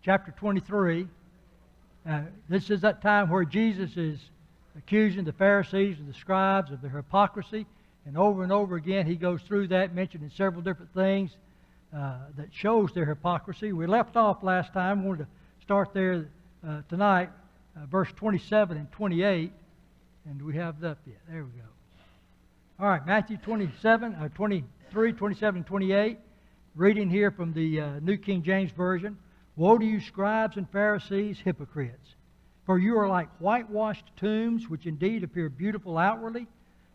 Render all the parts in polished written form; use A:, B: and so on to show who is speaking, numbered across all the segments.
A: chapter 23. This is that time where Jesus is accusing the Pharisees and the scribes of their hypocrisy. And over again, he goes through that, mentioning several different things that shows their hypocrisy. We left off last time. We wanted to start there tonight, verse 27 and 28. And do we have that yet? There we go. All right, Matthew 23, 27, and 28. Reading here from the New King James Version. Woe to you, scribes and Pharisees, hypocrites! For you are like whitewashed tombs, which indeed appear beautiful outwardly,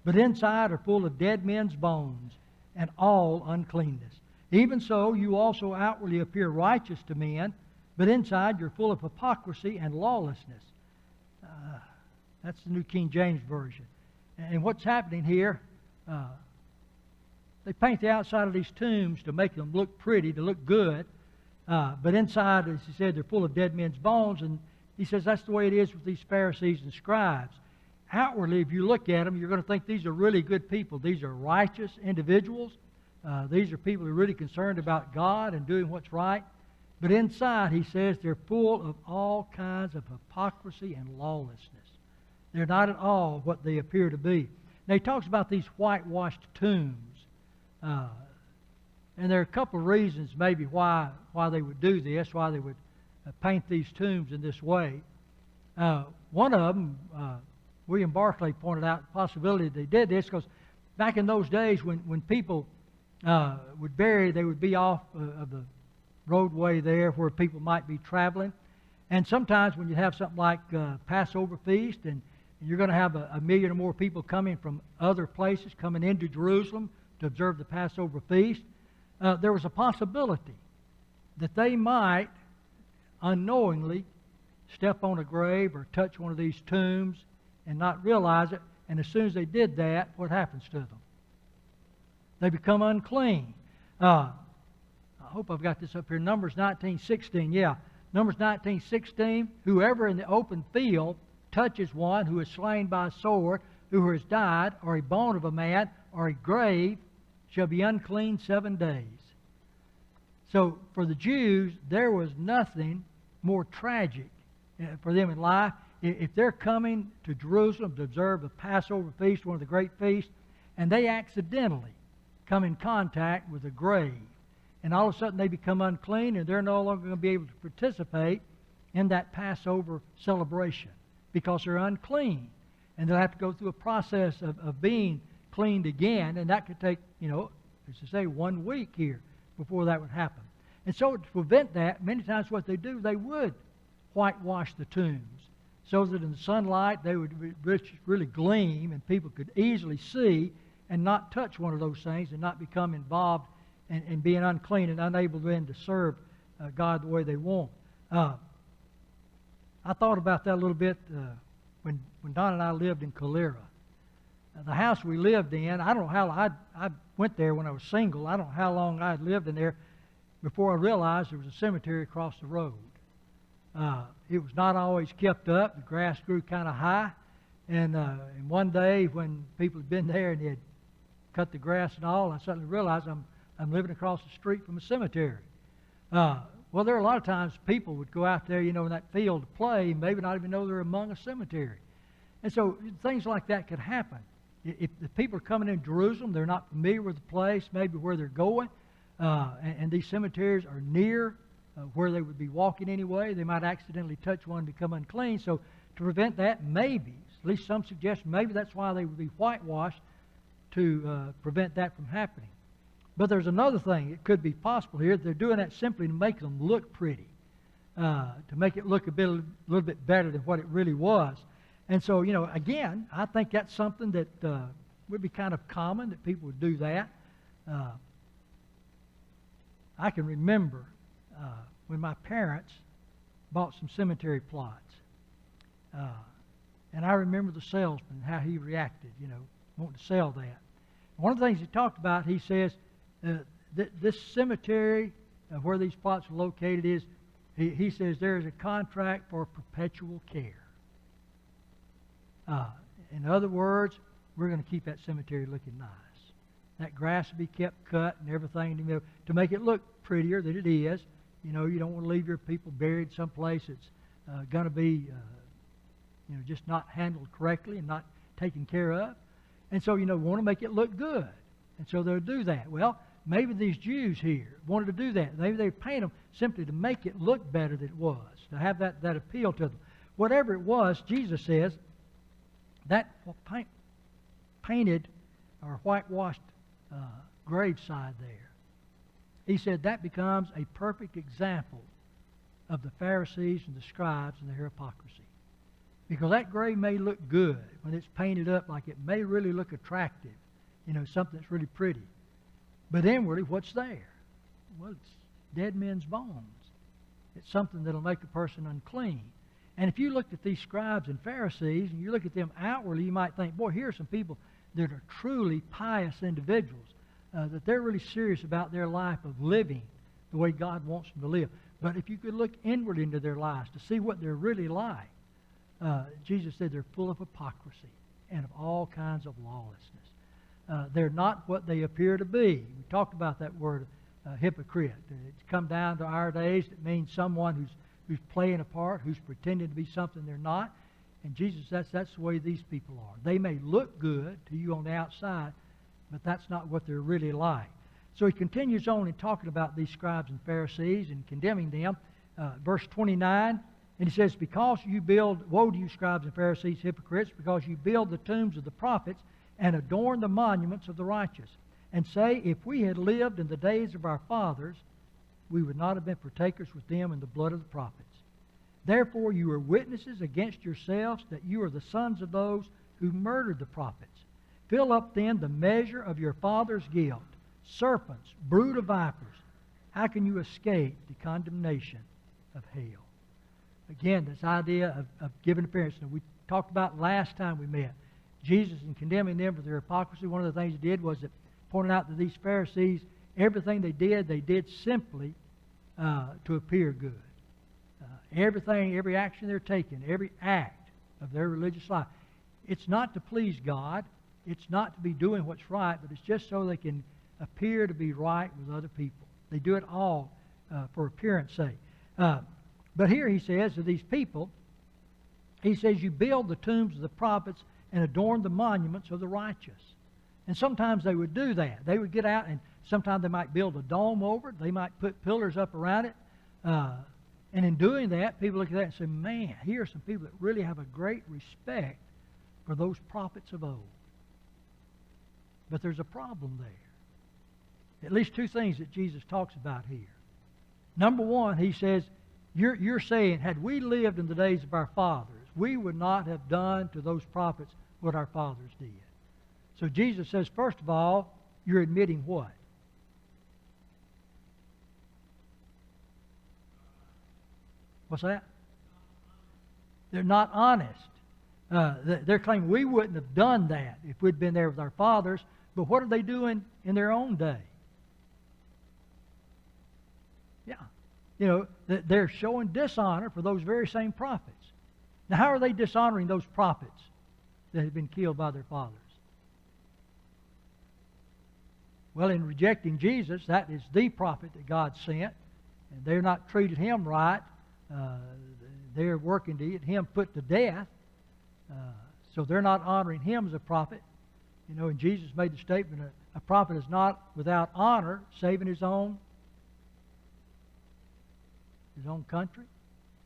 A: but inside are full of dead men's bones, and all uncleanness. Even so, you also outwardly appear righteous to men, but inside you're full of hypocrisy and lawlessness. That's the New King James Version. And what's happening here, they paint the outside of these tombs to make them look pretty, to look good. But inside, as he said, they're full of dead men's bones. And he says that's the way it is with these Pharisees and scribes. Outwardly, if you look at them, you're going to think these are really good people. These are righteous individuals. These are people who are really concerned about God and doing what's right. But inside, he says, they're full of all kinds of hypocrisy and lawlessness. They're not at all what they appear to be. Now, he talks about these whitewashed tombs. And there are a couple of reasons maybe why they would do this, why they would paint these tombs in this way. One of them, William Barclay pointed out the possibility they did this because back in those days when people would bury, they would be off of the roadway there where people might be traveling. And sometimes when you have something like Passover feast and you're going to have a million or more people coming from other places, coming into Jerusalem to observe the Passover feast, there was a possibility that they might unknowingly step on a grave or touch one of these tombs and not realize it. And as soon as they did that, what happens to them? They become unclean. I hope I've got this up here. Numbers 19:16. Yeah, Numbers 19:16. Whoever in the open field touches one who is slain by a sword, who has died, or a bone of a man, or a grave, shall be unclean 7 days. So for the Jews, there was nothing more tragic for them in life. If they're coming to Jerusalem to observe the Passover feast, one of the great feasts, and they accidentally come in contact with a grave, and all of a sudden they become unclean, and they're no longer going to be able to participate in that Passover celebration because they're unclean. And they'll have to go through a process of being cleaned again, and that could take, as I say, 1 week here before that would happen. And so to prevent that, many times what they do, they would whitewash the tombs so that in the sunlight they would really gleam and people could easily see and not touch one of those things and not become involved in being unclean and unable then to serve God the way they want. I thought about that a little bit when Don and I lived in Calera. The house we lived in, I don't know how, I went there when I was single. I don't know how long I had lived in there before I realized there was a cemetery across the road. It was not always kept up. The grass grew kind of high. And one day when people had been there and they had cut the grass and all, I suddenly realized I'm living across the street from a cemetery. Well, there are a lot of times people would go out there, in that field to play, and maybe not even know they're among a cemetery. And so things like that could happen. If the people are coming in Jerusalem, they're not familiar with the place, maybe where they're going, and these cemeteries are near where they would be walking anyway, they might accidentally touch one and become unclean. So to prevent that, maybe, at least some suggestion, maybe that's why they would be whitewashed to prevent that from happening. But there's another thing. It could be possible here. They're doing that simply to make them look pretty, to make it look a little bit better than what it really was. And so, again, I think that's something that would be kind of common, that people would do that. I can remember when my parents bought some cemetery plots. And I remember the salesman and how he reacted, wanting to sell that. One of the things he talked about, he says, this cemetery where these plots are located is, he says there is a contract for perpetual care. In other words, we're going to keep that cemetery looking nice. That grass will be kept cut and everything to make it look prettier than it is. You know, you don't want to leave your people buried someplace that's going to be, just not handled correctly and not taken care of. And so, want to make it look good. And so they'll do that. Well, maybe these Jews here wanted to do that. Maybe they paint them simply to make it look better than it was, to have that appeal to them. Whatever it was, Jesus says, that painted or whitewashed graveside there, he said that becomes a perfect example of the Pharisees and the scribes and their hypocrisy. Because that grave may look good when it's painted up, like it may really look attractive, something that's really pretty. But inwardly, what's there? Well, it's dead men's bones. It's something that'll make a person unclean. And if you looked at these scribes and Pharisees, and you look at them outwardly, you might think, boy, here are some people that are truly pious individuals, that they're really serious about their life of living the way God wants them to live. But if you could look inwardly into their lives to see what they're really like, Jesus said they're full of hypocrisy and of all kinds of lawlessness. They're not what they appear to be. We talked about that word, hypocrite. It's come down to our days. It means someone who's playing a part, who's pretending to be something they're not. And Jesus, that's the way these people are. They may look good to you on the outside, but that's not what they're really like. So he continues on in talking about these scribes and Pharisees and condemning them. Verse 29, and he says, because you build, woe to you scribes and Pharisees, hypocrites, because you build the tombs of the prophets and adorn the monuments of the righteous, and say, if we had lived in the days of our fathers, we would not have been partakers with them in the blood of the prophets. Therefore you are witnesses against yourselves that you are the sons of those who murdered the prophets. Fill up then the measure of your father's guilt. Serpents, brood of vipers, how can you escape the condemnation of hell? Again, this idea of giving appearance. Now, we talked about last time we met. Jesus, in condemning them for their hypocrisy, one of the things he did was that pointed out that these Pharisees, everything they did simply to appear good. Every action they're taking, every act of their religious life, it's not to please God. It's not to be doing what's right, but it's just so they can appear to be right with other people. They do it all for appearance sake. But here he says to these people, he says, you build the tombs of the prophets and adorn the monuments of the righteous. And sometimes they would do that. They would get out and sometimes they might build a dome over it. They might put pillars up around it. And in doing that, people look at that and say, man, here are some people that really have a great respect for those prophets of old. But there's a problem there. At least two things that Jesus talks about here. Number one, he says, you're saying, had we lived in the days of our fathers, we would not have done to those prophets what our fathers did. So Jesus says, first of all, you're admitting what? What's that? They're not honest. They're claiming we wouldn't have done that if we'd been there with our fathers. But what are they doing in their own day? Yeah. They're showing dishonor for those very same prophets. Now, how are they dishonoring those prophets that had been killed by their fathers? Well, in rejecting Jesus, that is the prophet that God sent, and they're not treated him right. They're working to get him put to death. So they're not honoring him as a prophet. And Jesus made the statement, a prophet is not without honor, saving his own country,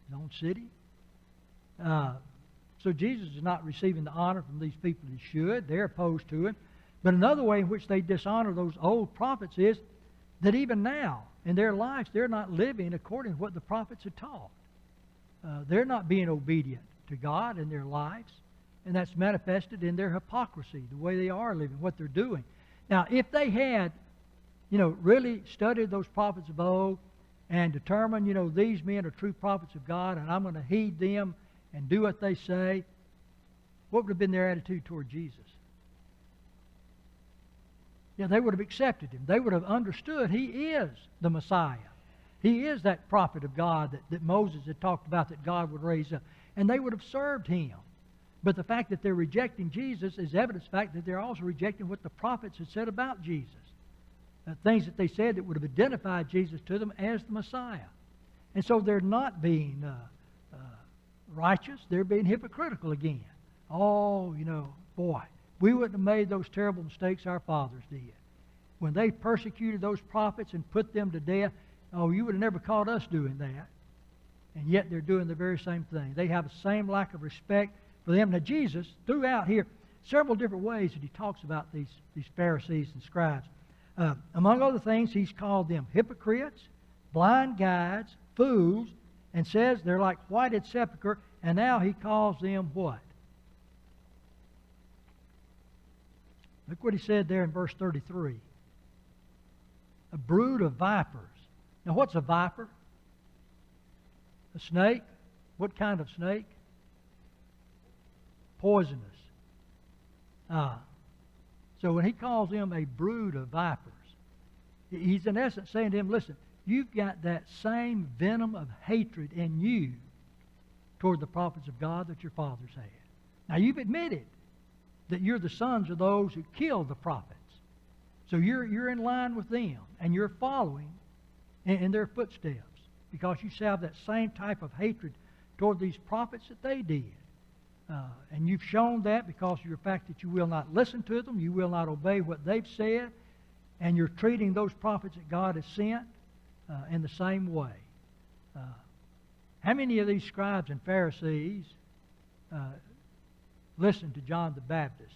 A: his own city. So Jesus is not receiving the honor from these people he should. They're opposed to him. But another way in which they dishonor those old prophets is that even now, in their lives, they're not living according to what the prophets had taught. They're not being obedient to God in their lives, and that's manifested in their hypocrisy, the way they are living, what they're doing. Now, if they had, really studied those prophets of old and determined, these men are true prophets of God, and I'm going to heed them and do what they say, what would have been their attitude toward Jesus? Yeah, they would have accepted him. They would have understood he is the Messiah. He is that prophet of God that Moses had talked about that God would raise up. And they would have served him. But the fact that they're rejecting Jesus is evidence of the fact that they're also rejecting what the prophets had said about Jesus. Things that they said that would have identified Jesus to them as the Messiah. And so they're not being righteous. They're being hypocritical again. Oh, boy, we wouldn't have made those terrible mistakes our fathers did. When they persecuted those prophets and put them to death, oh, you would have never caught us doing that. And yet they're doing the very same thing. They have the same lack of respect for them. Now, Jesus, throughout here, several different ways that he talks about these Pharisees and scribes. Among other things, he's called them hypocrites, blind guides, fools, and says they're like whited sepulchre, and now he calls them what? Look what he said there in verse 33. A brood of vipers. Now, what's a viper? A snake? What kind of snake? Poisonous. So when he calls them a brood of vipers, he's in essence saying to them, listen, you've got that same venom of hatred in you toward the prophets of God that your fathers had. Now, you've admitted that you're the sons of those who killed the prophets. So you're in line with them, and you're following in their footsteps because you have that same type of hatred toward these prophets that they did. And you've shown that because of the fact that you will not listen to them, you will not obey what they've said, and you're treating those prophets that God has sent in the same way. How many of these scribes and Pharisees listened to John the Baptist?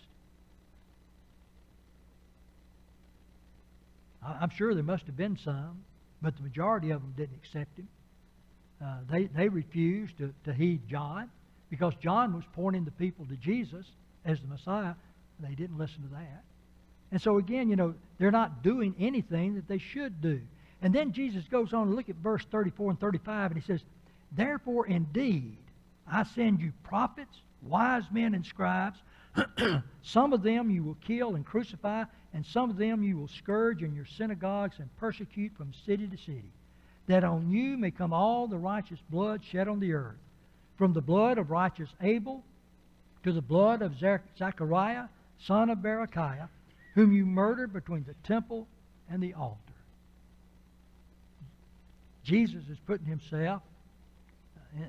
A: I'm sure there must have been some, but the majority of them didn't accept him. They refused to heed John because John was pointing the people to Jesus as the Messiah. They didn't listen to that. And so again, they're not doing anything that they should do. And then Jesus goes on to look at verse 34 and 35, and he says, therefore, indeed, I send you prophets, wise men, and scribes. Some of them you will kill and crucify, and some of them you will scourge in your synagogues and persecute from city to city, that on you may come all the righteous blood shed on the earth, from the blood of righteous Abel to the blood of Zechariah, son of Berechiah, whom you murdered between the temple and the altar. Jesus is putting himself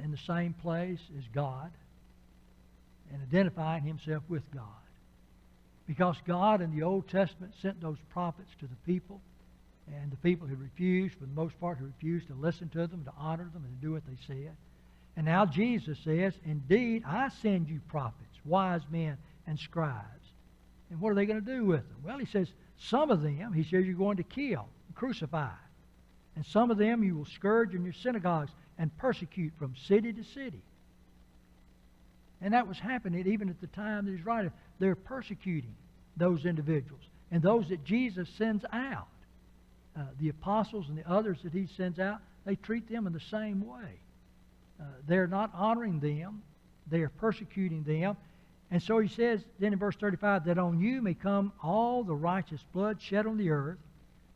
A: in the same place as God and identifying himself with God. Because God in the Old Testament sent those prophets to the people, and the people who refused, for the most part, who refused to listen to them, to honor them, and to do what they said. And now Jesus says, indeed, I send you prophets, wise men, and scribes. And what are they going to do with them? Well, he says, some of them, he says, you're going to kill and crucify. And some of them you will scourge in your synagogues and persecute from city to city. And that was happening even at the time that he's writing. They're persecuting those individuals and those that Jesus sends out. The apostles and the others that he sends out, they treat them in the same way. They're not honoring them. They are persecuting them. And so he says then in verse 35, that on you may come all the righteous blood shed on the earth,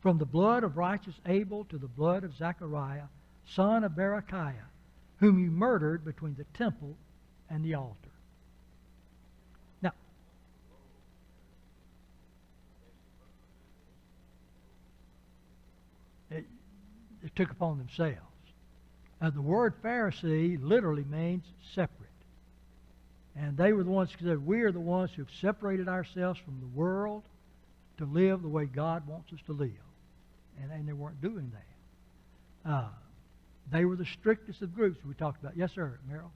A: from the blood of righteous Abel to the blood of Zechariah, son of Berechiah, whom you murdered between the temple and the altar. Now, they took upon themselves. The word Pharisee literally means separate. And they were the ones who said, we are the ones who have separated ourselves from the world to live the way God wants us to live. And they weren't doing that. They were the strictest of groups we talked about. Yes, sir, Merrill.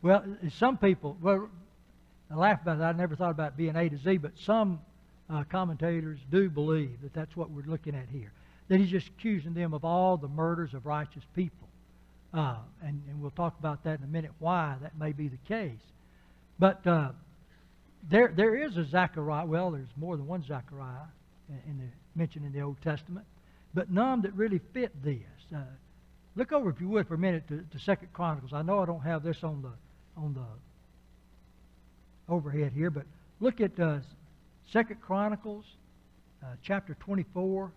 A: Well, some people, I laugh about that. I never thought about being A to Z, but some commentators do believe that that's what we're looking at here. That he's just accusing them of all the murders of righteous people. And we'll talk about that in a minute, why that may be the case. But there is a Zechariah. Well, there's more than one Zechariah mentioned in the Old Testament, but none that really fit this. Look over, if you would, for a minute to 2 Chronicles. I know I don't have this on the overhead here, but look at 2 Chronicles chapter 24,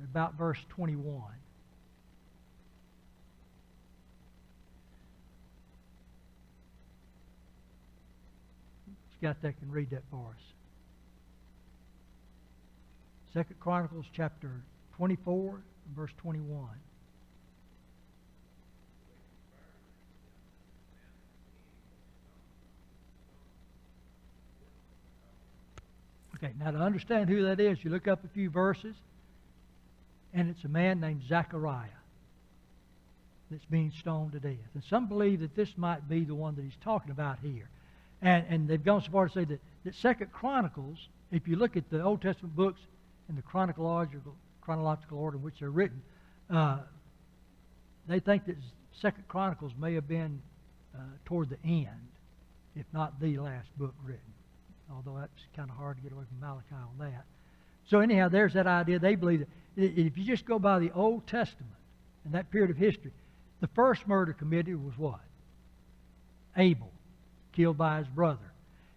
A: about verse 21. Got that can read that for us. 2 Chronicles chapter 24, verse 21. Okay, now to understand who that is, you look up a few verses, and it's a man named Zechariah that's being stoned to death. And some believe that this might be the one that he's talking about here. And they've gone so far to say that 2 Chronicles, if you look at the Old Testament books in the chronological order in which they're written, they think that 2 Chronicles may have been toward the end, if not the last book written. Although that's kind of hard to get away from Malachi on that. So anyhow, there's that idea. They believe that if you just go by the Old Testament and that period of history, the first murder committed was what? Abel, killed by his brother.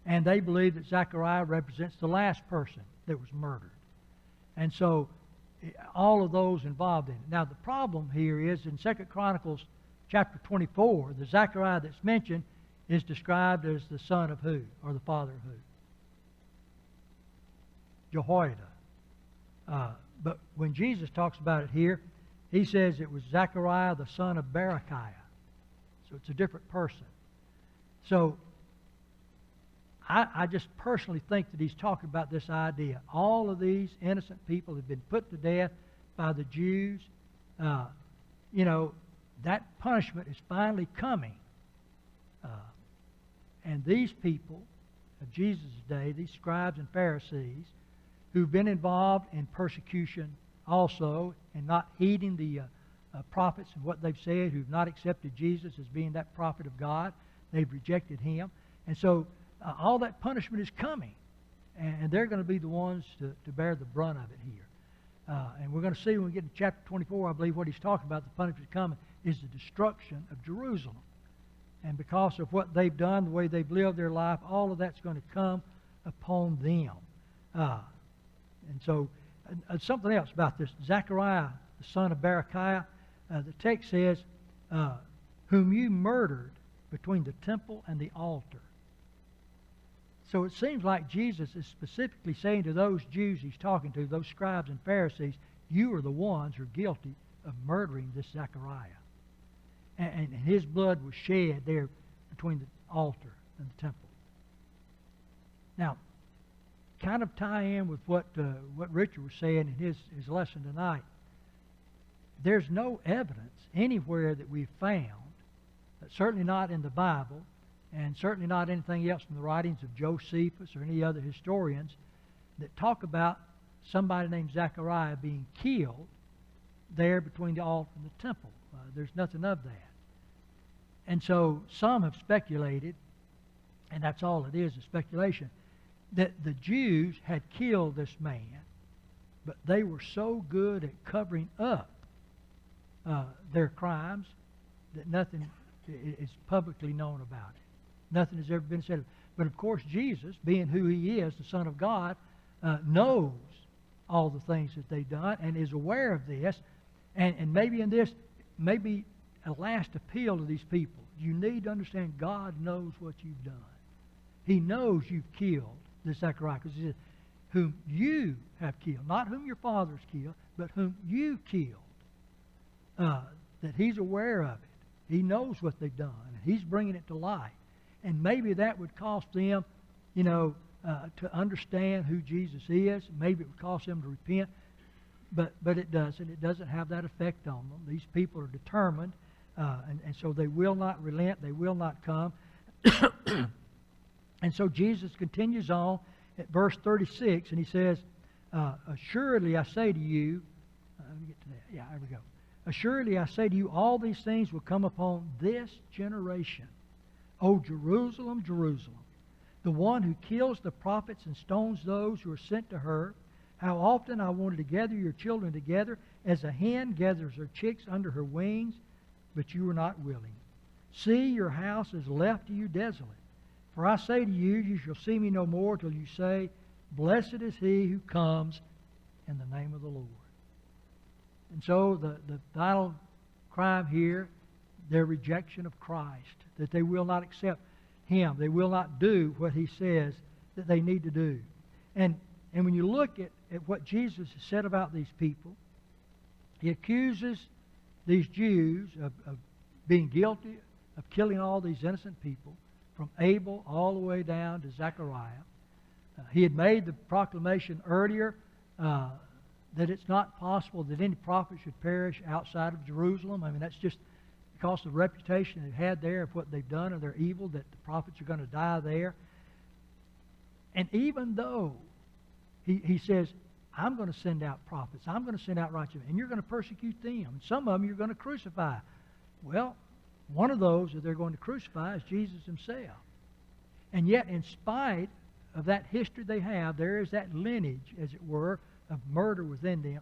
A: And they believe that Zechariah represents the last person that was murdered. And so all of those involved in it. Now the problem here is in 2 Chronicles chapter 24, the Zechariah that's mentioned is described as the son of who? Or the father of who? Jehoiada. But when Jesus talks about it here, he says it was Zechariah the son of Berechiah. So it's a different person. So I just personally think that he's talking about this idea. All of these innocent people have been put to death by the Jews. You know, that punishment is finally coming. And these people of Jesus' day, these scribes and Pharisees, who've been involved in persecution also and not heeding the prophets and what they've said, who've not accepted Jesus as being that prophet of God. They've rejected him. And so all that punishment is coming. And they're going to be the ones to bear the brunt of it here. And we're going to see when we get to chapter 24, I believe what he's talking about, the punishment coming, is the destruction of Jerusalem. And because of what they've done, the way they've lived their life, all of that's going to come upon them. And so, something else about this. Zechariah, the son of Berechiah, the text says, whom you murdered between the temple and the altar. So it seems like Jesus is specifically saying to those Jews he's talking to, those scribes and Pharisees, you are the ones who are guilty of murdering this Zechariah. And his blood was shed there between the altar and the temple. Now, kind of tie in with what Richard was saying in his lesson tonight. There's no evidence anywhere that we've found, certainly not in the Bible, and certainly not anything else from the writings of Josephus or any other historians, that talk about somebody named Zechariah being killed there between the altar and the temple. There's nothing of that. And so some have speculated, and that's all it is speculation, that the Jews had killed this man, but they were so good at covering up their crimes that nothing is publicly known about it. Nothing has ever been said. But of course Jesus, being who he is, the Son of God, knows all the things that they've done and is aware of this. And maybe in this, maybe a last appeal to these people. You need to understand God knows what you've done. He knows you've killed this Zechariah, because he says, whom you have killed, not whom your fathers killed, but whom you killed. That he's aware of it. He knows what they've done, and he's bringing it to light. And maybe that would cost them, to understand who Jesus is. Maybe it would cost them to repent, but it doesn't. It doesn't have that effect on them. These people are determined, and so they will not relent. They will not come. And so Jesus continues on at verse 36, and he says, assuredly I say to you, let me get to that. Yeah, there we go. Assuredly I say to you, all these things will come upon this generation. O Jerusalem, Jerusalem, the one who kills the prophets and stones those who are sent to her, how often I wanted to gather your children together as a hen gathers her chicks under her wings, but you were not willing. See, your house is left to you desolate. For I say to you, you shall see me no more till you say, blessed is he who comes in the name of the Lord. And so the final crime here, their rejection of Christ, that they will not accept him. They will not do what he says that they need to do. And And when you look at what Jesus has said about these people, he accuses these Jews of being guilty of killing all these innocent people, from Abel all the way down to Zechariah. He had made the proclamation earlier that it's not possible that any prophet should perish outside of Jerusalem. I mean, that's just because of the reputation they've had there of what they've done and their evil, that the prophets are going to die there. And even though he says, I'm going to send out prophets, I'm going to send out righteous men, and you're going to persecute them, and some of them you're going to crucify. Well, one of those that they're going to crucify is Jesus himself. And yet, in spite of that history they have, there is that lineage, as it were, of murder within them.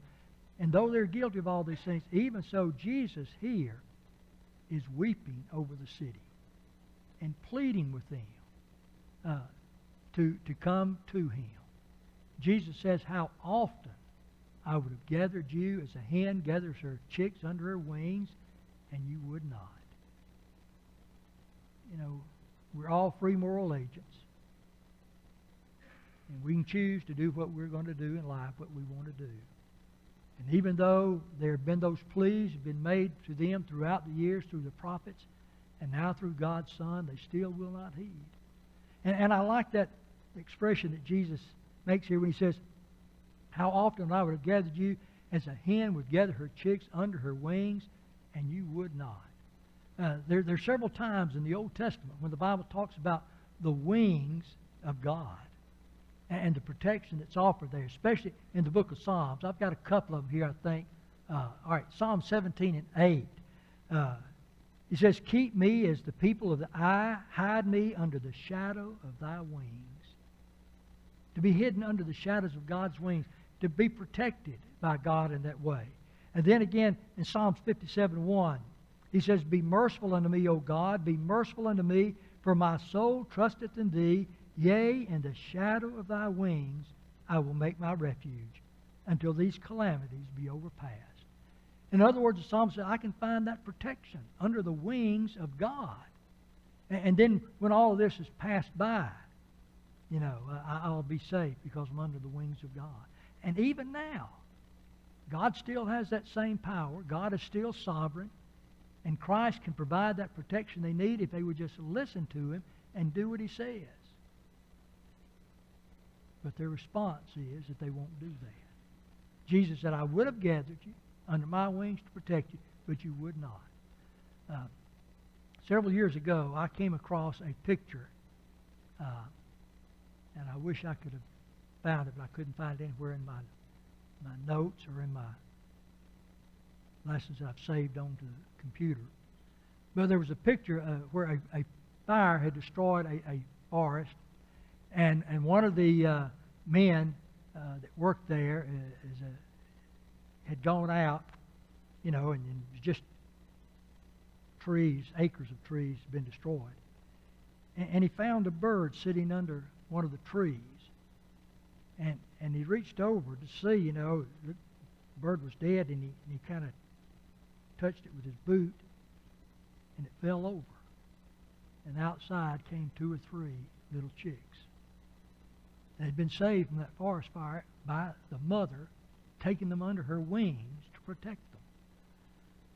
A: And though they're guilty of all these things, even so, Jesus here is weeping over the city and pleading with them to come to him. Jesus says, how often I would have gathered you as a hen gathers her chicks under her wings, and you would not. You know, we're all free moral agents. And we can choose to do what we're going to do in life, what we want to do. And even though there have been those pleas have been made to them throughout the years through the prophets, and now through God's Son, they still will not heed. And I like that expression that Jesus makes here when he says, how often I would have gathered you as a hen would gather her chicks under her wings, and you would not. There are several times in the Old Testament when the Bible talks about the wings of God and the protection that's offered there, especially in the book of Psalms. I've got a couple of them here, I think. All right, Psalm 17 and 8. He says, keep me as the people of the eye, hide me under the shadow of thy wings. To be hidden under the shadows of God's wings, to be protected by God in that way. And then again in Psalms 57:1, he says, be merciful unto me, O God, be merciful unto me, for my soul trusteth in thee. Yea, in the shadow of thy wings I will make my refuge, until these calamities be overpassed. In other words, the psalmist said, I can find that protection under the wings of God. And then when all of this is passed by, you know, I'll be safe because I'm under the wings of God. And even now, God still has that same power. God is still sovereign. And Christ can provide that protection they need if they would just listen to him and do what he says. But their response is that they won't do that. Jesus said, I would have gathered you under my wings to protect you, but you would not. Several years ago, I came across a picture, and I wish I could have found it, but I couldn't find it anywhere in my notes or in my lessons that I've saved onto the computer. But there was a picture where a fire had destroyed a forest, and one of the men that worked there had gone out, you know, and it was just trees, acres of trees had been destroyed. And he found a bird sitting under one of the trees. And he reached over to see, you know, the bird was dead, and he kind of touched it with his boot, and it fell over. And outside came 2 or 3 little chicks. They had been saved from that forest fire by the mother taking them under her wings to protect them.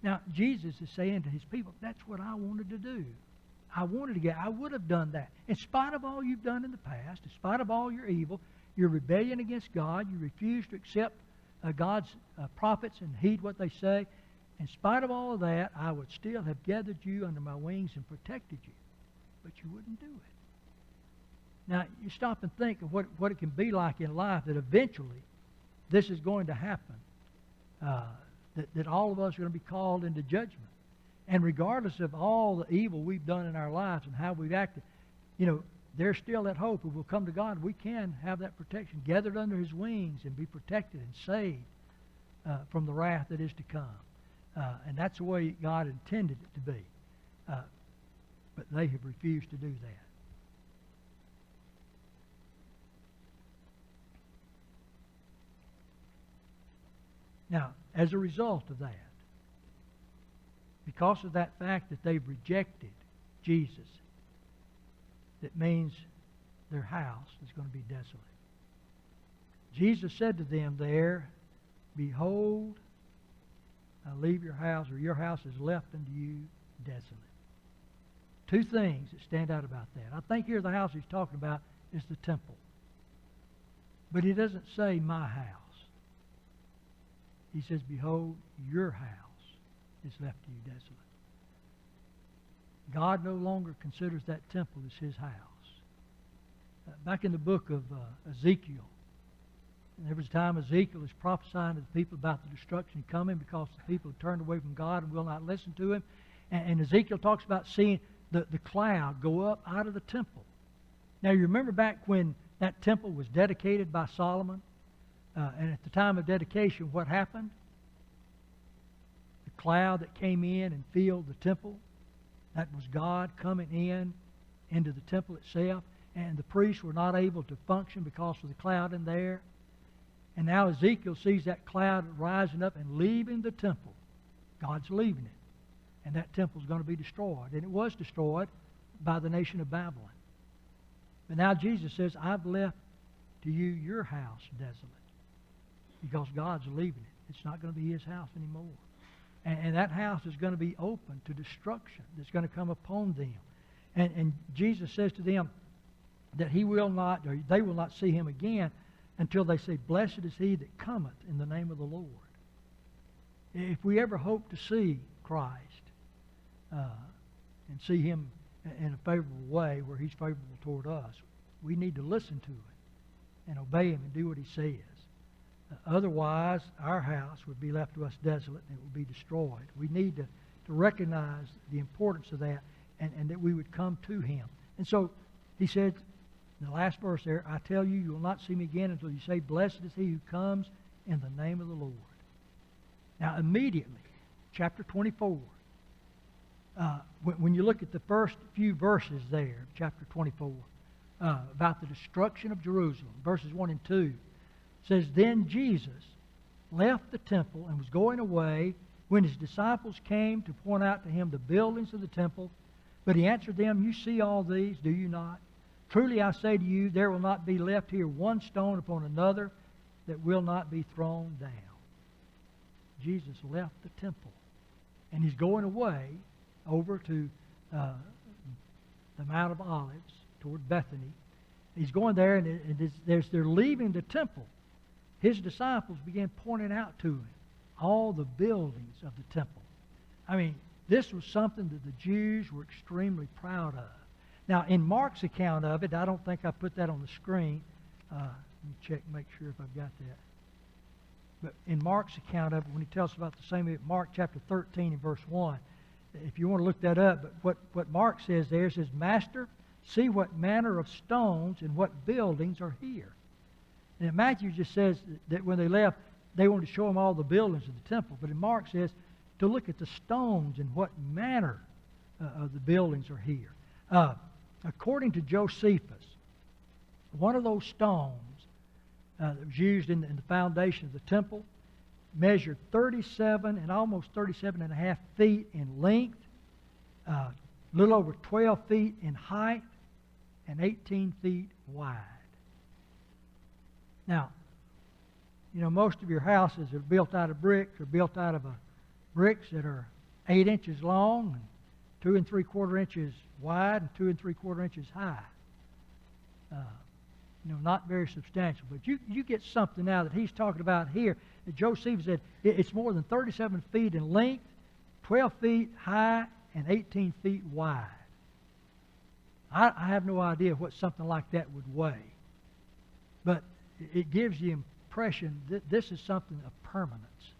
A: Now, Jesus is saying to his people, that's what I wanted to do. I would have done that. In spite of all you've done in the past, in spite of all your evil, your rebellion against God, you refuse to accept God's prophets and heed what they say. In spite of all of that, I would still have gathered you under my wings and protected you. But you wouldn't do it. Now, you stop and think of what it can be like in life, that eventually this is going to happen. That all of us are going to be called into judgment. And regardless of all the evil we've done in our lives and how we've acted, you know, there's still that hope. If we'll come to God, we can have that protection, gathered under his wings and be protected and saved from the wrath that is to come. And that's the way God intended it to be. But they have refused to do that. Now, as a result of that, because of that fact that they've rejected Jesus, that means their house is going to be desolate. Jesus said to them there, Behold, I leave your house, or your house is left unto you desolate. Two things that stand out about that. I think here the house he's talking about is the temple. But he doesn't say my house. He says, Behold, your house is left to you desolate. God no longer considers that temple as his house. Back in the book of Ezekiel, and there was a time Ezekiel is prophesying to the people about the destruction coming because the people have turned away from God and will not listen to him. And Ezekiel talks about seeing the cloud go up out of the temple. Now you remember back when that temple was dedicated by Solomon, and at the time of dedication, what happened? The cloud that came in and filled the temple, that was God coming into the temple itself, and the priests were not able to function because of the cloud in there. And now Ezekiel sees that cloud rising up and leaving the temple. God's leaving it. And that temple is going to be destroyed. And it was destroyed by the nation of Babylon. But now Jesus says, I've left to you your house desolate. Because God's leaving it. It's not going to be his house anymore. And that house is going to be open to destruction that's going to come upon them. And Jesus says to them that he will not, or they will not see him again until they say, Blessed is he that cometh in the name of the Lord. If we ever hope to see Christ and see him in a favorable way where he's favorable toward us, we need to listen to him and obey him and do what he says. Otherwise, our house would be left to us desolate and it would be destroyed. We need to recognize the importance of that and that we would come to him. And so he said in the last verse there, I tell you, you will not see me again until you say, Blessed is he who comes in the name of the Lord. Now immediately, chapter 24, when you look at the first few verses there, chapter 24, about the destruction of Jerusalem, verses 1 and 2, says, Then Jesus left the temple and was going away when his disciples came to point out to him the buildings of the temple. But he answered them, You see all these, do you not? Truly I say to you, there will not be left here one stone upon another that will not be thrown down. Jesus left the temple. And he's going away over to the Mount of Olives toward Bethany. He's going there, and they're leaving the temple. His disciples began pointing out to him all the buildings of the temple. I mean, this was something that the Jews were extremely proud of. Now, in Mark's account of it, I don't think I put that on the screen. Let me check, make sure if I've got that. But in Mark's account of it, when he tells us about the same, Mark chapter 13 and verse 1, if you want to look that up, but what Mark says there says, Master, see what manner of stones and what buildings are here. And Matthew just says that when they left, they wanted to show them all the buildings of the temple. But in Mark says to look at the stones and what manner of the buildings are here. According to Josephus, one of those stones that was used in the foundation of the temple measured 37 and almost 37 and a half feet in length, a little over 12 feet in height, and 18 feet wide. Now, you know, most of your houses are built out of bricks or built out of bricks that are 8 inches long and 2 3/4 inches wide and 2 3/4 inches high. You know, not very substantial. But you get something now that he's talking about here. That Joseph said it's more than 37 feet in length, 12 feet high, and 18 feet wide. I have no idea what something like that would weigh. But it gives the impression that this is something of permanence.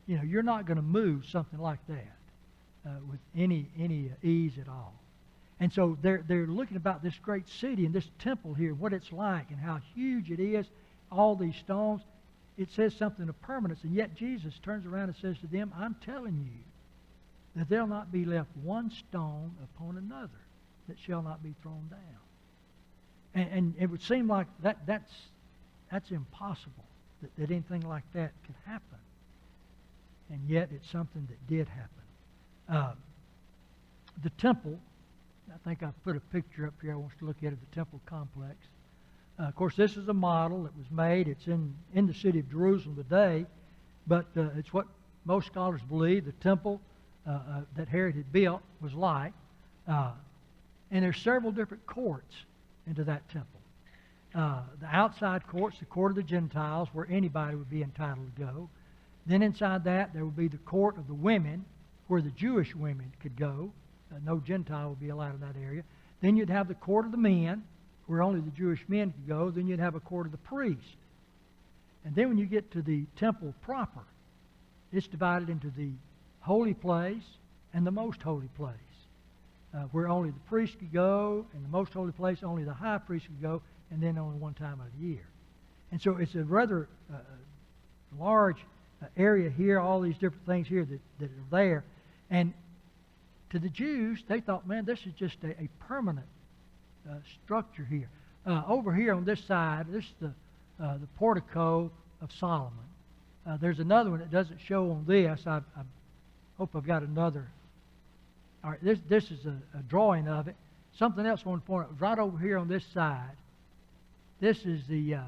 A: You know, you're not going to move something like that with any ease at all. And so they're looking about this great city and this temple here, what it's like and how huge it is, all these stones. It says something of permanence, and yet Jesus turns around and says to them, I'm telling you that there'll not be left one stone upon another that shall not be thrown down. And it would seem like that's impossible, that anything like that could happen. And yet it's something that did happen. The temple, I think I've put a picture up here I want us to look at of the temple complex. Of course, this is a model that was made. It's in the city of Jerusalem today, but it's what most scholars believe the temple that Herod had built was like. And there's several different courts into that temple. The outside courts, the court of the Gentiles, where anybody would be entitled to go. Then inside that, there would be the court of the women, where the Jewish women could go. No Gentile would be allowed in that area. Then you'd have the court of the men, where only the Jewish men could go. Then you'd have a court of the priests. And then when you get to the temple proper, it's divided into the holy place and the most holy place, where only the priest could go, and the most holy place only the high priest could go, and then only one time of the year. And so it's a rather large area here, all these different things here that are there. And to the Jews, they thought, man, this is just a permanent structure here. Over here on this side, this is the portico of Solomon. There's another one that doesn't show on this. I hope I've got another. All right, this is a drawing of it. Something else I want to point out, right over here on this side, this is the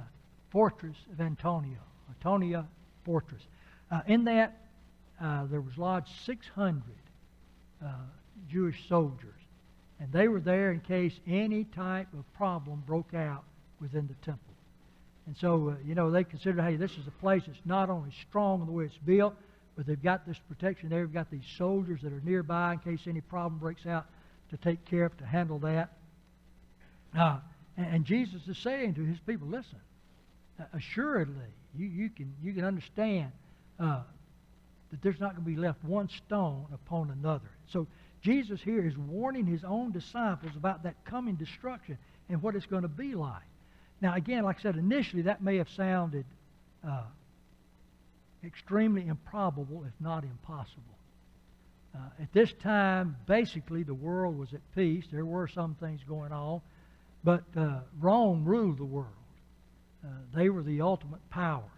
A: fortress of Antonia Fortress. In that, there was lodged 600 Jewish soldiers. And they were there in case any type of problem broke out within the temple. And so, they considered, hey, this is a place that's not only strong in the way it's built, but they've got this protection there. They've got these soldiers that are nearby in case any problem breaks out to take care of, to handle that. And Jesus is saying to his people, listen, assuredly, you can understand that there's not going to be left one stone upon another. So Jesus here is warning his own disciples about that coming destruction and what it's going to be like. Now, again, like I said, initially that may have sounded extremely improbable, if not impossible. At this time, basically, the world was at peace. There were some things going on, but Rome ruled the world. They were the ultimate power,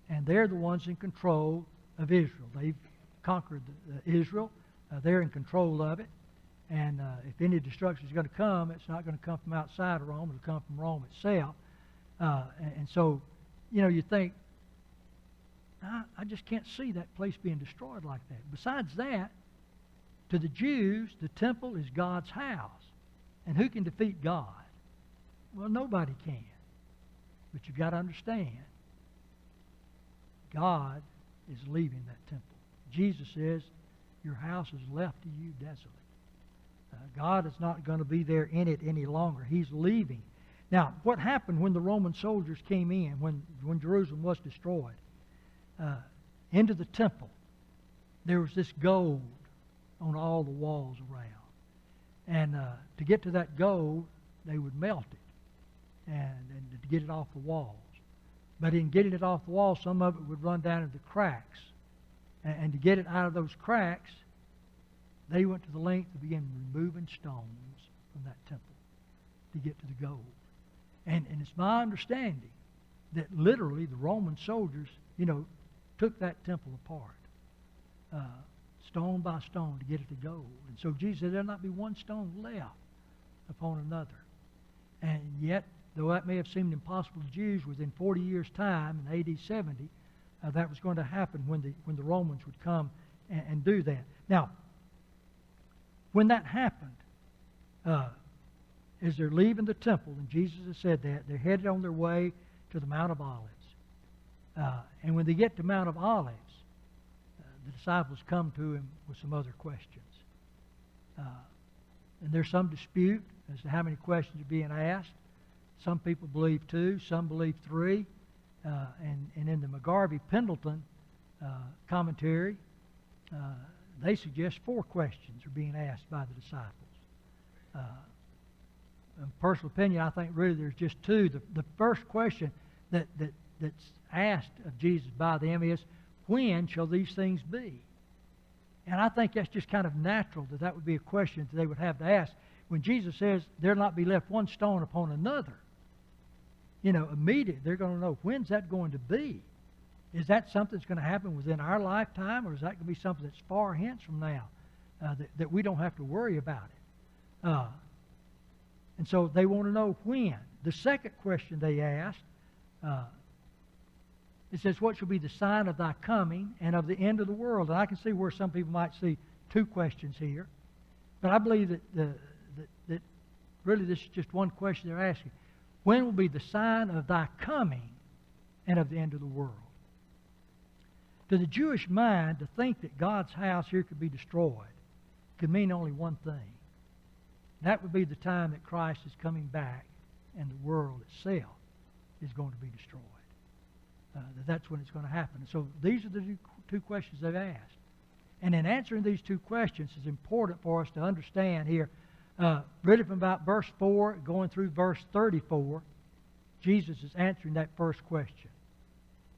A: and they're the ones in control of Israel. They've conquered Israel. They're in control of it. And if any destruction is going to come, it's not going to come from outside of Rome. It'll come from Rome itself. And so, you think, I just can't see that place being destroyed like that. Besides that, to the Jews, the temple is God's house. And who can defeat God? Well, nobody can. But you've got to understand, God is leaving that temple. Jesus says, your house is left to you desolate. God is not going to be there in it any longer. He's leaving. Now, what happened when the Roman soldiers came in, when Jerusalem was destroyed? Into the temple, there was this gold on all the walls around. And to get to that gold, they would melt it and to get it off the walls. But in getting it off the walls, some of it would run down into the cracks. And to get it out of those cracks, they went to the length of begin removing stones from that temple to get to the gold. And it's my understanding that literally the Roman soldiers, took that temple apart, stone by stone, to get it to gold. And so Jesus said there'll not be one stone left upon another. And yet, though that may have seemed impossible to Jews, within 40 years' time, in AD 70, that was going to happen when the Romans would come and do that. Now, when that happened, as they're leaving the temple, and Jesus has said that, they're headed on their way to the Mount of Olives. And when they get to Mount of Olives, the disciples come to him with some other questions. And there's some dispute as to how many questions are being asked. Some people believe 2, some believe 3. And in the McGarvey-Pendleton commentary, they suggest 4 questions are being asked by the disciples. In personal opinion, I think really there's just 2. The first question that's asked of Jesus by them is, when shall these things be? And I think that's just kind of natural that would be a question that they would have to ask. When Jesus says, there'll not be left one stone upon another, immediately they're going to know, when's that going to be? Is that something that's going to happen within our lifetime, or is that going to be something that's far hence from now, that we don't have to worry about it? And so they want to know when. The second question they asked, it says, what shall be the sign of thy coming and of the end of the world? And I can see where some people might see two questions here. But I believe that really this is just one question they're asking. When will be the sign of thy coming and of the end of the world? To the Jewish mind, to think that God's house here could be destroyed could mean only one thing. That would be the time that Christ is coming back and the world itself is going to be destroyed. That's when it's going to happen. So these are the two questions they've asked. And in answering these two questions, it's important for us to understand here, really from about verse 4 going through verse 34, Jesus is answering that first question.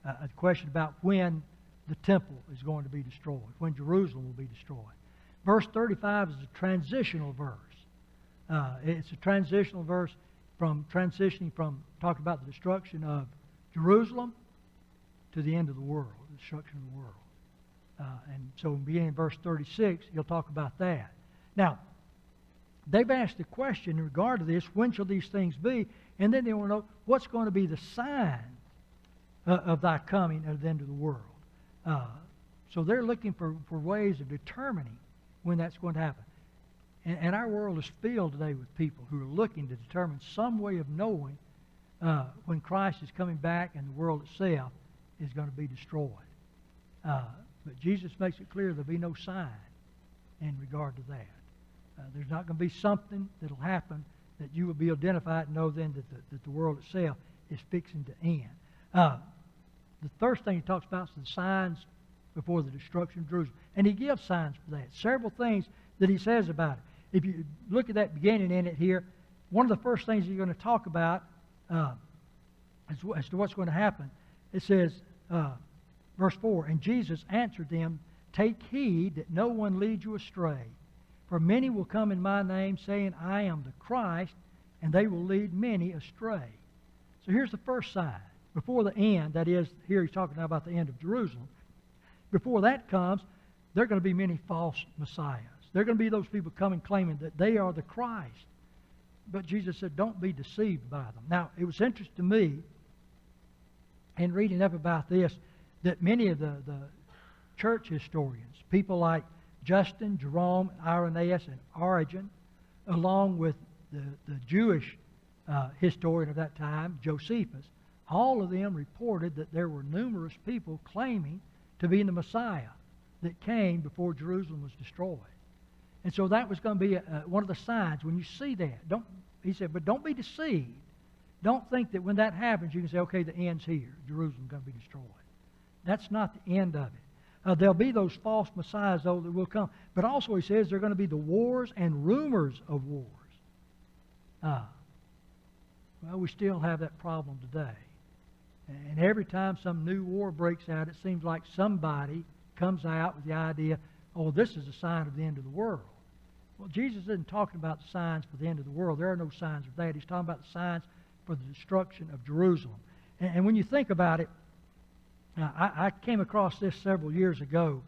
A: A question about when the temple is going to be destroyed, when Jerusalem will be destroyed. Verse 35 is a transitional verse. It's a transitional verse from transitioning from talking about the destruction of Jerusalem to the end of the world, the destruction of the world. And so beginning in verse 36, he'll talk about that. Now, they've asked the question in regard to this, when shall these things be? And then they want to know, what's going to be the sign of thy coming at the end of the world? So they're looking for ways of determining when that's going to happen. And our world is filled today with people who are looking to determine some way of knowing when Christ is coming back and the world itself is going to be destroyed. But Jesus makes it clear there'll be no sign in regard to that. There's not going to be something that will happen that you will be identified and know then that the world itself is fixing to end. The first thing he talks about is the signs before the destruction of Jerusalem. And he gives signs for that. Several things that he says about it. If you look at that beginning in it here, one of the first things he's going to talk about as to what's going to happen, it says, verse 4, and Jesus answered them, take heed that no one lead you astray. For many will come in my name, saying, I am the Christ, and they will lead many astray. So here's the first sign. Before the end, that is, here he's talking now about the end of Jerusalem. Before that comes, there are going to be many false messiahs. There are going to be those people coming claiming that they are the Christ. But Jesus said, don't be deceived by them. Now, it was interesting to me, in reading up about this, that many of the church historians, people like Justin, Jerome, Irenaeus, and Origen, along with the Jewish historian of that time, Josephus, all of them reported that there were numerous people claiming to be the Messiah that came before Jerusalem was destroyed. And so that was going to be one of the signs. When you see that, he said, but don't be deceived. Don't think that when that happens, you can say, okay, the end's here. Jerusalem's going to be destroyed. That's not the end of it. There'll be those false messiahs, though, that will come. But also, he says, there are going to be the wars and rumors of wars. Well, we still have that problem today. And every time some new war breaks out, it seems like somebody comes out with the idea, oh, this is a sign of the end of the world. Well, Jesus isn't talking about the signs for the end of the world. There are no signs of that. He's talking about the signs for the destruction of Jerusalem. And when you think about it, I came across this several years ago.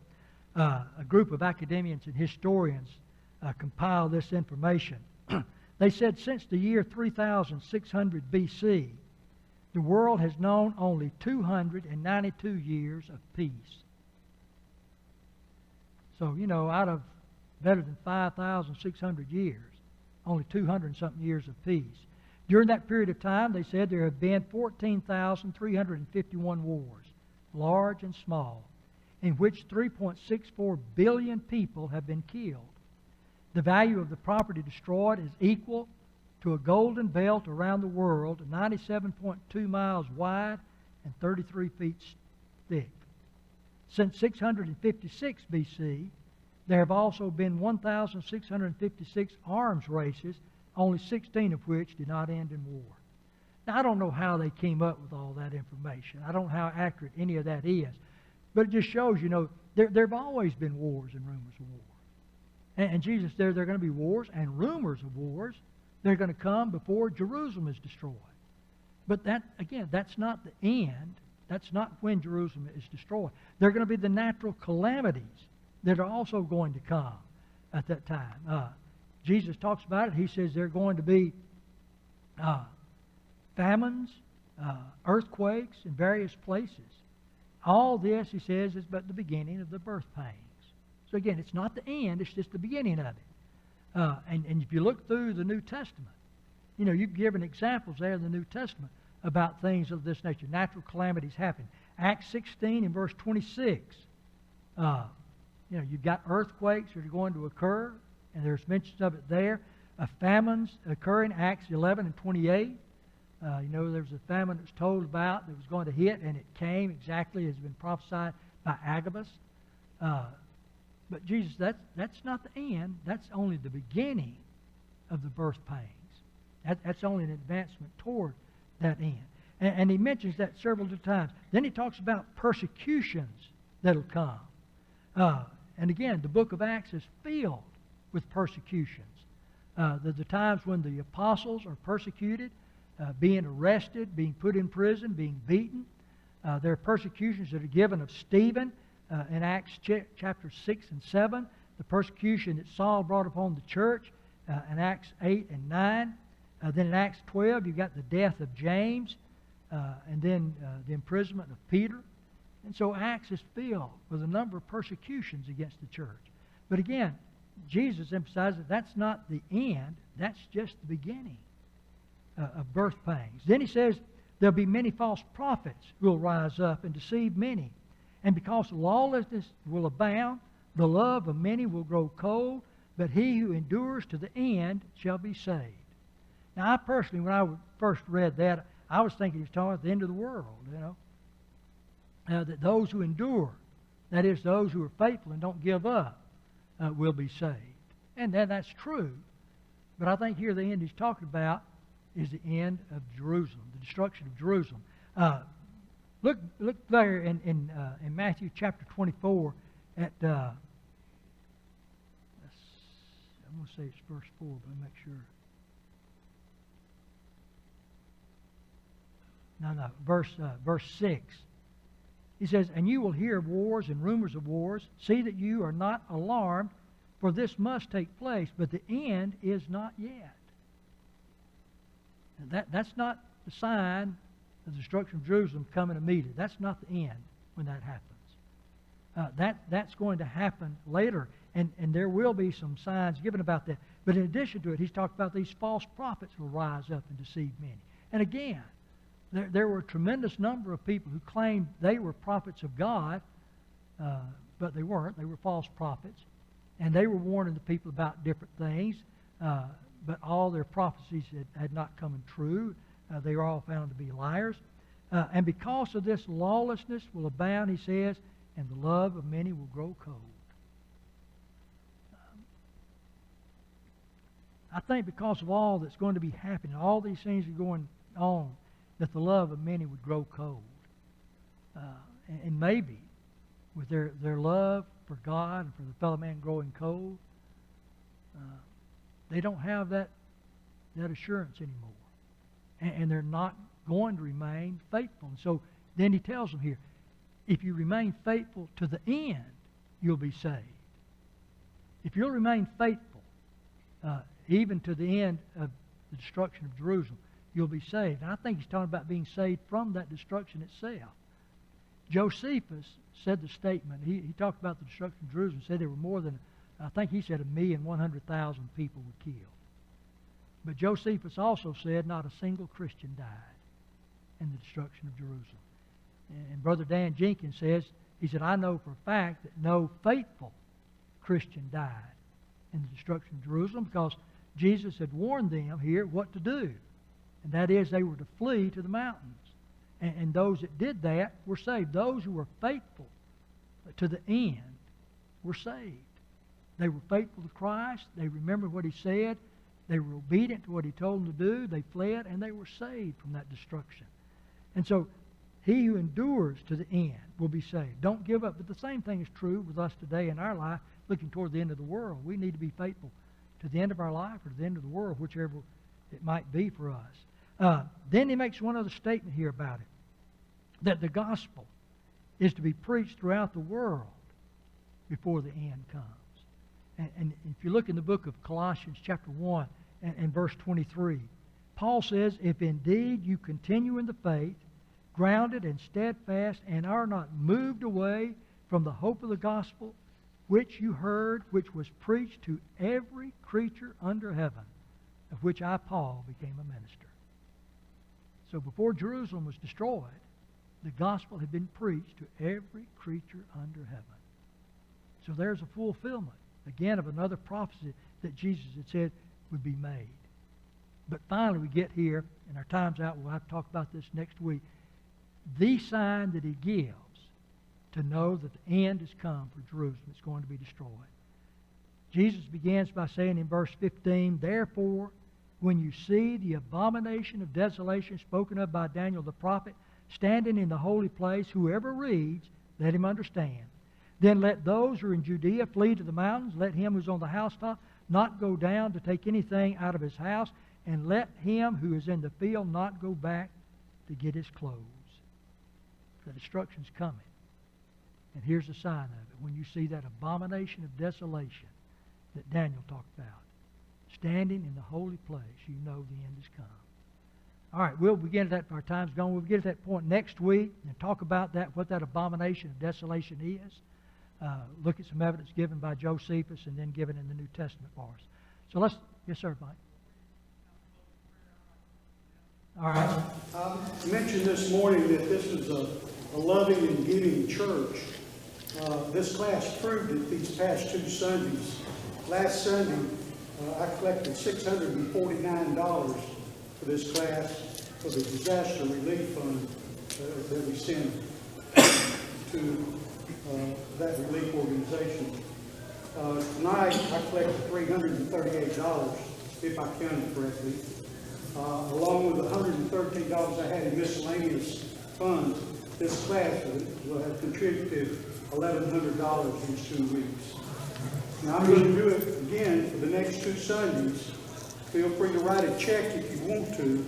A: A group of academians and historians compiled this information. They said since the year 3600 BC, the world has known only 292 years of peace. So, you know, out of better than 5,600 years, only 200 and something years of peace. During that period of time, they said there have been 14,351 wars, large and small, in which 3.64 billion people have been killed. The value of the property destroyed is equal to a golden belt around the world, 97.2 miles wide and 33 feet thick. Since 656 BC, there have also been 1,656 arms races, only 16 of which did not end in war. Now, I don't know how they came up with all that information. I don't know how accurate any of that is. But it just shows, you know, there have always been wars and rumors of war. And Jesus said there are going to be wars and rumors of wars. They're going to come before Jerusalem is destroyed. But that, again, that's not the end. That's not when Jerusalem is destroyed. There are going to be the natural calamities that are also going to come at that time. Jesus talks about it. He says there are going to be famines, earthquakes in various places. All this, he says, is but the beginning of the birth pains. So again, it's not the end, it's just the beginning of it. And if you look through the New Testament, you've given examples there in the New Testament about things of this nature. Natural calamities happen. Acts 16 and verse 26. You've got earthquakes that are going to occur, and there's mentions of it there. Famines occurring, Acts 11 and 28. There was a famine that was told about that was going to hit, and it came exactly as has been prophesied by Agabus. But Jesus, that's not the end. That's only the beginning of the birth pains. That's only an advancement toward that end. And he mentions that several times. Then he talks about persecutions that'll come. And again, the book of Acts is filled with persecutions. The times when the apostles are persecuted, being arrested, being put in prison, being beaten. There are persecutions that are given of Stephen in Acts chapter 6 and 7. The persecution that Saul brought upon the church in Acts 8 and 9. Then in Acts 12, you've got the death of James, and then the imprisonment of Peter. And so Acts is filled with a number of persecutions against the church. But again, Jesus emphasizes that's not the end, that's just the beginning of birth pangs. Then he says there'll be many false prophets who will rise up and deceive many. And because lawlessness will abound, the love of many will grow cold, but he who endures to the end shall be saved. Now, I personally, when I first read that, I was thinking he was talking about the end of the world, that those who endure, that is, those who are faithful and don't give up, will be saved. And that's true. But I think here the end he's talking about is the end of Jerusalem, the destruction of Jerusalem. Look there in Matthew chapter 24 at, I'm going to say it's verse 4, but I'll make sure. No, verse 6. He says, "And you will hear of wars and rumors of wars. See that you are not alarmed, for this must take place, but the end is not yet." And that's not the sign of the destruction of Jerusalem coming immediately. That's not the end when that happens. That's going to happen later, and there will be some signs given about that. But in addition to it, he's talked about these false prophets will rise up and deceive many. And again, there were a tremendous number of people who claimed they were prophets of God, but they weren't. They were false prophets. And they were warning the people about different things, but all their prophecies had not come true. They were all found to be liars. And because of this, lawlessness will abound, he says, and the love of many will grow cold. I think because of all that's going to be happening, all these things are going on, that the love of many would grow cold. And maybe with their love for God and for the fellow man growing cold, they don't have that assurance anymore. And they're not going to remain faithful. And so then he tells them here, if you remain faithful to the end, you'll be saved. If you'll remain faithful, even to the end of the destruction of Jerusalem, you'll be saved. And I think he's talking about being saved from that destruction itself. Josephus said the statement. He talked about the destruction of Jerusalem, said there were more than, I think he said 1,100,000 people were killed. But Josephus also said not a single Christian died in the destruction of Jerusalem. And Brother Dan Jenkins says, he said, I know for a fact that no faithful Christian died in the destruction of Jerusalem because Jesus had warned them here what to do. And that is they were to flee to the mountains. And those that did that were saved. Those who were faithful to the end were saved. They were faithful to Christ. They remembered what he said. They were obedient to what he told them to do. They fled, and they were saved from that destruction. And so he who endures to the end will be saved. Don't give up. But the same thing is true with us today in our life, looking toward the end of the world. We need to be faithful to the end of our life or to the end of the world, whichever it might be for us. Then he makes one other statement here about it, that the gospel is to be preached throughout the world before the end comes. And if you look in the book of Colossians chapter 1 and verse 23, Paul says, if indeed you continue in the faith, grounded and steadfast, and are not moved away from the hope of the gospel, which you heard, which was preached to every creature under heaven, of which I, Paul, became a minister. So before Jerusalem was destroyed, the gospel had been preached to every creature under heaven. So there's a fulfillment, again, of another prophecy that Jesus had said would be made. But finally we get here, and our time's out. We'll have to talk about this next week. The sign that he gives to know that the end has come for Jerusalem. It's going to be destroyed. Jesus begins by saying in verse 15, therefore, when you see the abomination of desolation spoken of by Daniel the prophet standing in the holy place, whoever reads, let him understand. Then let those who are in Judea flee to the mountains. Let him who's on the housetop not go down to take anything out of his house. And let him who is in the field not go back to get his clothes. The destruction's coming. And here's the sign of it. When you see that abomination of desolation that Daniel talked about, standing in the holy place, you know the end has come. All right, we'll begin at that. Our time's gone. We'll get to that point next week and talk about that, what that abomination of desolation is. Look at some evidence given by Josephus and then given in the New Testament for us. So let's, yes, sir, Mike. All right.
B: I mentioned this morning that this is a loving and giving church. This class proved it these past 2 Sundays. Last Sunday, I collected $649 for this class for the disaster relief fund that we send to that relief organization. Tonight, I collected $338, if I counted correctly. Along with the $113 I had in miscellaneous funds, this class will have contributed $1,100 these 2 weeks. Now I'm going to do it again for the next 2 Sundays. Feel free to write a check if you want to,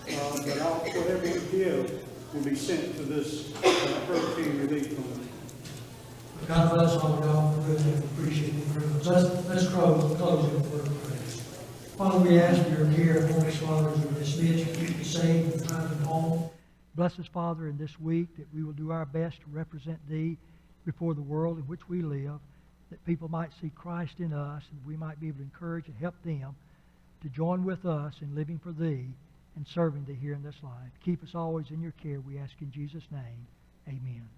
B: but whatever you give will be sent to this hurricane relief fund.
A: God bless all of y'all for really appreciate the privilege. Let's close with a word of prayer. Father, we ask for your care for us, Father, as we dismiss, keep us safe and find them home. Bless us, Father, in this week that we will do our best to represent Thee before the world in which we live, that people might see Christ in us, and we might be able to encourage and help them to join with us in living for Thee and serving Thee here in this life. Keep us always in your care, we ask in Jesus' name. Amen.